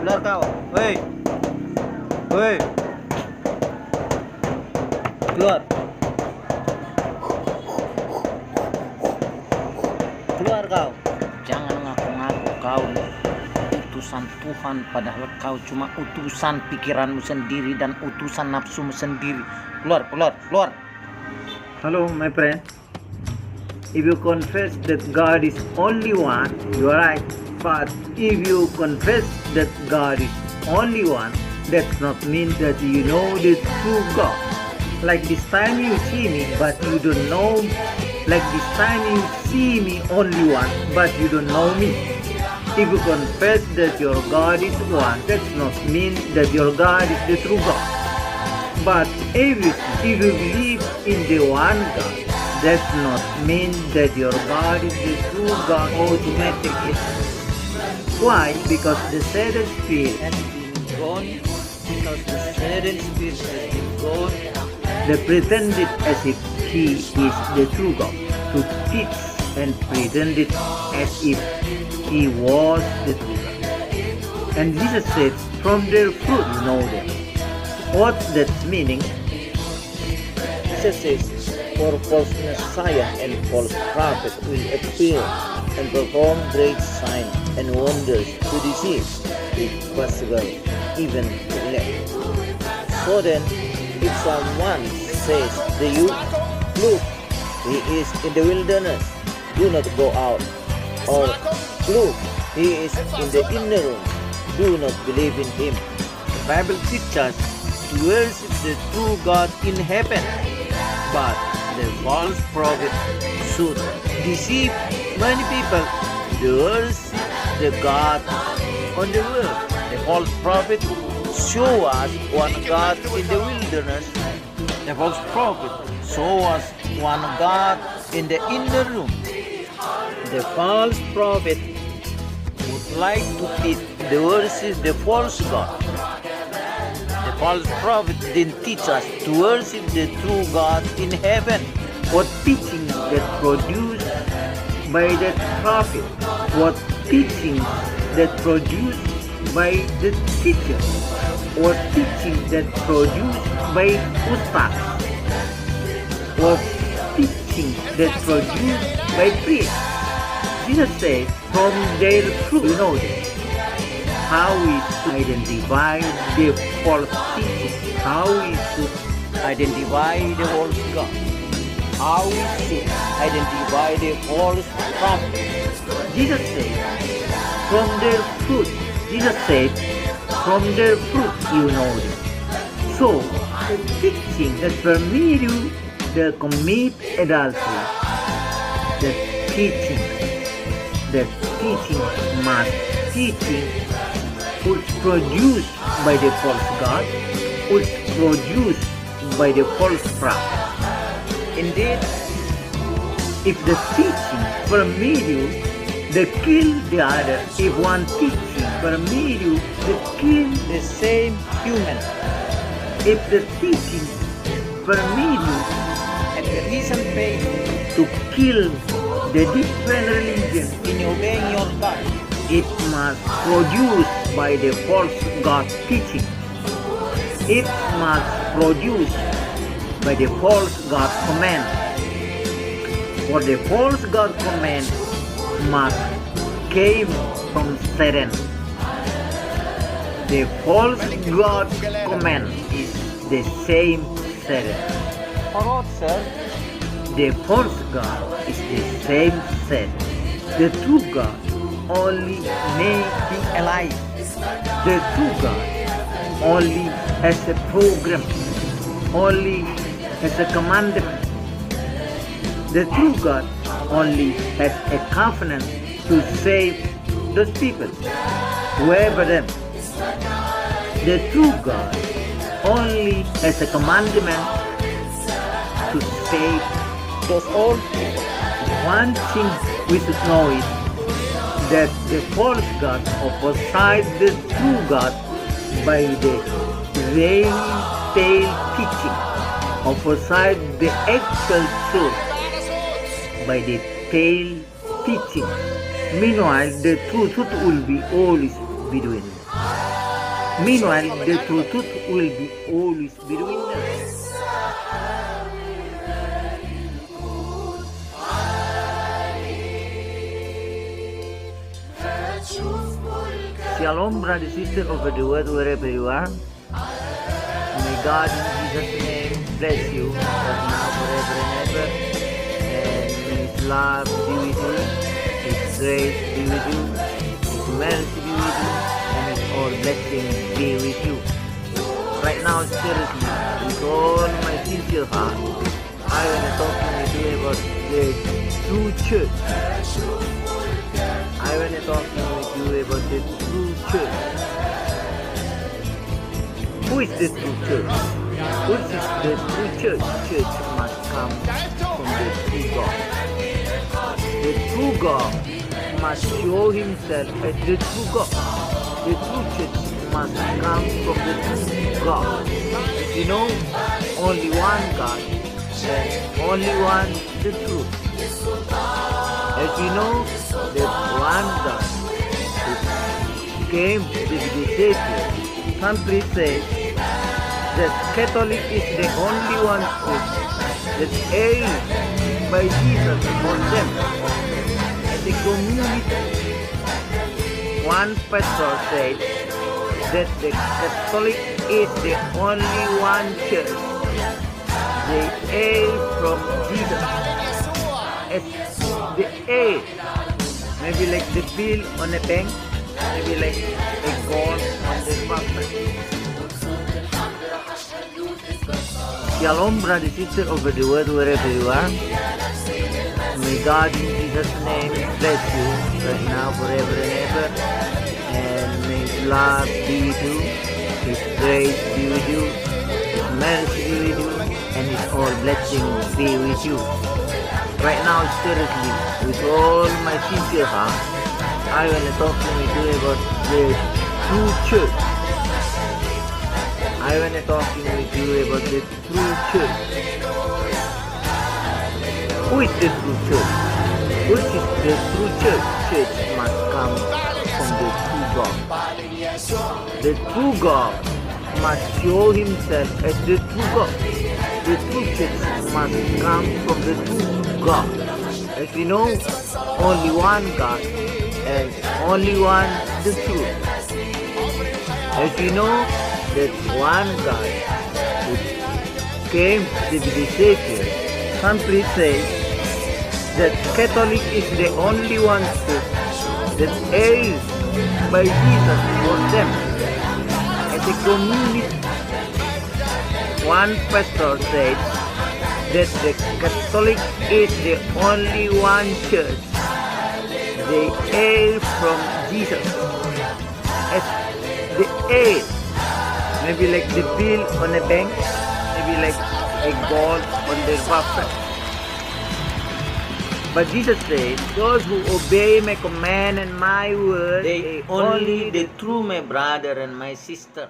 keluar kau. Woi. Woi. Keluar. Keluar kau. Jangan ngaku-ngaku kau utusan Tuhan, padahal kau cuma utusan pikiranmu sendiri dan utusan nafsumu sendiri. Keluar, keluar, keluar. Hello, my friend. If you confess that God is only one, you are right. But if you confess that God is only one, that does not mean that you know the true God. Like this time you see me, but you don't know. Like this time you see me only one, but you don't know me. If you confess that your God is one, that does not mean that your God is the true God. But if you believe in the one God, that does not mean that your God is the true God automatically. Why? Because the Satan spirit has been gone. Because the Satan spirit has been gone. They pretended as if he is the true God, to teach and pretended as if he was the true God. And Jesus said, from their fruit you know them. What's that meaning? Jesus says, for false Messiah and false prophet will appear and perform great signs and wonders to deceive, if possible, even the elect. So then, if someone says to you, look, he is in the wilderness, do not go out. Or, look, he is in the inner room, do not believe in him. The Bible teaches us to worship the true God in heaven, but the false prophet should deceive many people to worship the God on the world. The false prophet show us one God in the wilderness. The false prophet show us one God in the inner room. The false prophet would like to teach the worship the false God. The false prophet didn't teach us to worship the true God in heaven. What teaching that produced by that prophet? What teaching that produced by the teacher? What teaching that produced by ustaz? What teaching that produced by priest? Jesus said, from their fruit you know them. How we should identify the false teaching? How we should Identify the false God. How we should identify the false prophet. Jesus said, from their fruit. Jesus said, from their fruit you know them. So, the teaching that permit you to commit adultery, the teaching must teaching was produced by the false God, was produced by the false prophet. Indeed, if the teaching permit you to kill the other, if one teaching permit you to kill the same human, if the teaching permit you at the recent faith to kill the different religion, in obeying your God, it must produce by the false God teaching. It must produce by the false God command. For the false God command must came from Satan. The false God command is the same Satan. or what, sir? The false God is the same Satan. The true God only may be alive. The true God only has a program, only has a commandment. The true God only has a covenant to save those people, whoever them. The true God only has a commandment to save Those all one thing we should know is that the false God opposite the true God by the very pale teaching, opposite the actual truth by the pale teaching. Meanwhile, the truth will be always be doing. Meanwhile, the truth will be always be the winner. Shalom, brother, sister over the world, wherever you are. May God in Jesus' name bless you, right now, forever and ever. And may His love be with you, His grace be with you, His mercy be with you, and His all blessings be with you. Right now, seriously, with all my sincere heart, I want to talk with you about the true church. I want to talk with you about the true church. Who is the true church? Who is the true church? Church must come from the true God. The true God must show Himself as the true God. The true church must come from the true God. You know, only one God and only one the truth. As you know, that one God who came to be the Savior. Some priests say that Catholic is the only one church that aimed by Jesus for them as a community. One pastor said that the Catholic is the only one church they aim from Jesus as the aid. Maybe like the bill on a bank, maybe like a gold on the market. Shalom, brother, sister over the world, wherever you are. May God in Jesus' name bless you right now, forever and ever. And may His love be with you, His grace be with you, His mercy be with you, and His all blessings be with you. Right now, seriously, with all my sincere heart, I want to talk with you about the true church. I want to talk with you about the true church. Who is the true church? Who is the true church? Church must come from the true God. The true God must show Himself as the true God. The true church must come from the true God. As you know, only one God and only one the truth. As you know, that one God who came to be the Savior. Some priests say that Catholic is the only one church that aims by Jesus for them as a community. One pastor said that the Catholic is the only one church they aim from Jesus as the aid. Maybe like the bill on a bank, maybe like a gold on their website. But Jesus said, those who obey my command and my word, they only the true my brother and my sister.